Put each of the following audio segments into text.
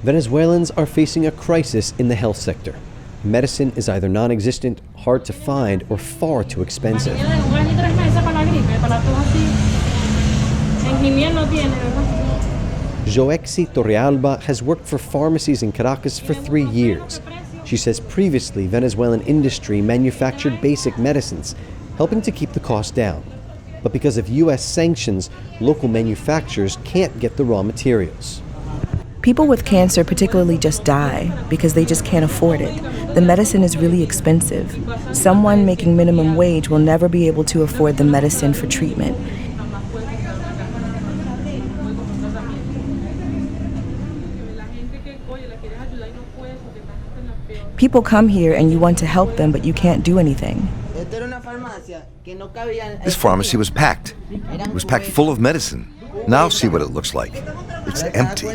Venezuelans are facing a crisis in the health sector. Medicine is either non-existent, hard to find, or far too expensive. Joexy Torrealba has worked for pharmacies in Caracas for 3 years. She says previously Venezuelan industry manufactured basic medicines, helping to keep the cost down. But because of U.S. sanctions, local manufacturers can't get the raw materials. People with cancer particularly just die because they just can't afford it. The medicine is really expensive. Someone making minimum wage will never be able to afford the medicine for treatment. People come here and you want to help them, but you can't do anything. This pharmacy was packed. It was packed full of medicine. Now see what it looks like. It's empty.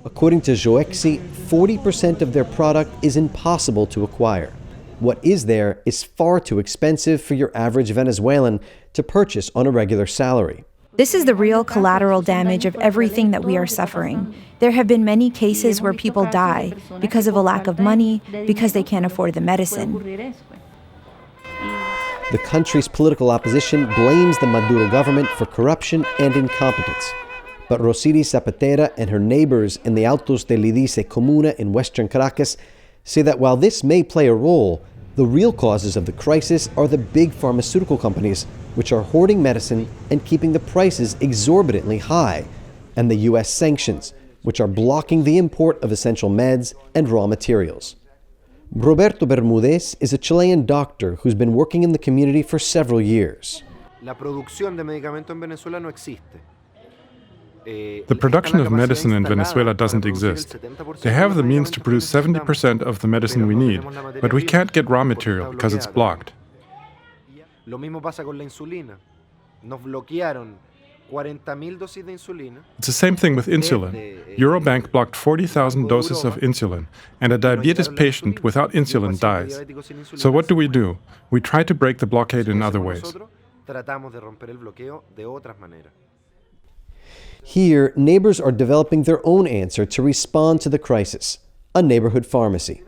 According to Joexy, 40% of their product is impossible to acquire. What is there is far too expensive for your average Venezuelan to purchase on a regular salary. This is the real collateral damage of everything that we are suffering. There have been many cases where people die because of a lack of money, because they can't afford the medicine. The country's political opposition blames the Maduro government for corruption and incompetence. But Rosiri Zapatera and her neighbors in the Altos de Lidice Comuna in western Caracas say that while this may play a role, the real causes of the crisis are the big pharmaceutical companies, which are hoarding medicine and keeping the prices exorbitantly high, and the U.S. sanctions, which are blocking the import of essential meds and raw materials. Roberto Bermudez is a Chilean doctor who's been working in the community for several years. The production of medicine in Venezuela doesn't exist. They have the means to produce 70% of the medicine we need, but we can't get raw material because it's blocked. It's the same thing with insulin. Eurobank blocked 40,000 doses of insulin, and a diabetes patient without insulin dies. So what do? We try to break the blockade in other ways. Here, neighbors are developing their own answer to respond to the crisis, a neighborhood pharmacy.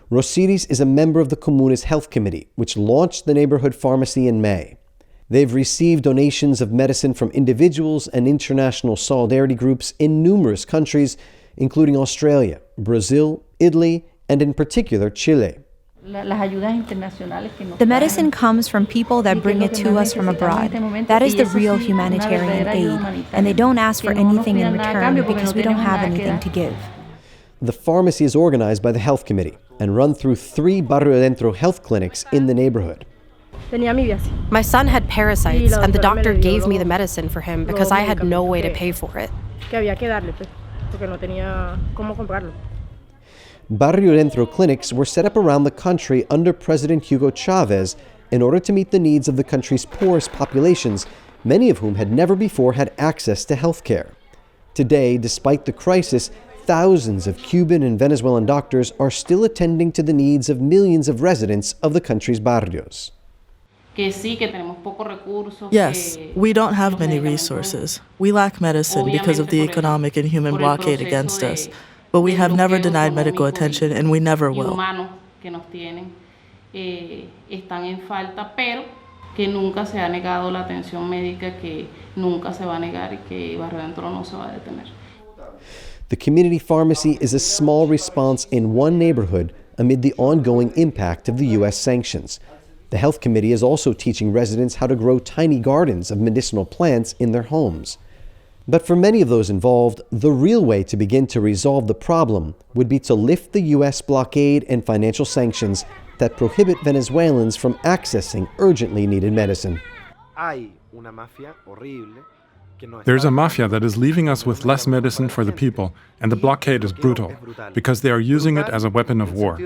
Rosiris is a member of the Comuna's Health Committee, which launched the neighborhood pharmacy in May. They've received donations of medicine from individuals and international solidarity groups in numerous countries, including Australia, Brazil, Italy, and in particular Chile. The medicine comes from people that bring it to us from abroad. That is the real humanitarian aid, and they don't ask for anything in return because we don't have anything to give. The pharmacy is organized by the Health Committee and run through 3 Barrio Adentro health clinics in the neighborhood. My son had parasites, and the doctor gave me the medicine for him because I had no way to pay for it. Barrio Adentro clinics were set up around the country under President Hugo Chavez in order to meet the needs of the country's poorest populations, many of whom had never before had access to health care. Today, despite the crisis, thousands of Cuban and Venezuelan doctors are still attending to the needs of millions of residents of the country's barrios. Yes, we don't have many resources. We lack medicine because of the economic and human blockade against us. But we have never denied medical attention, and we never will. The community pharmacy is a small response in one neighborhood amid the ongoing impact of the U.S. sanctions. The Health Committee is also teaching residents how to grow tiny gardens of medicinal plants in their homes. But for many of those involved, the real way to begin to resolve the problem would be to lift the U.S. blockade and financial sanctions that prohibit Venezuelans from accessing urgently needed medicine. There's a mafia that is leaving us with less medicine for the people, and the blockade is brutal, because they are using it as a weapon of war.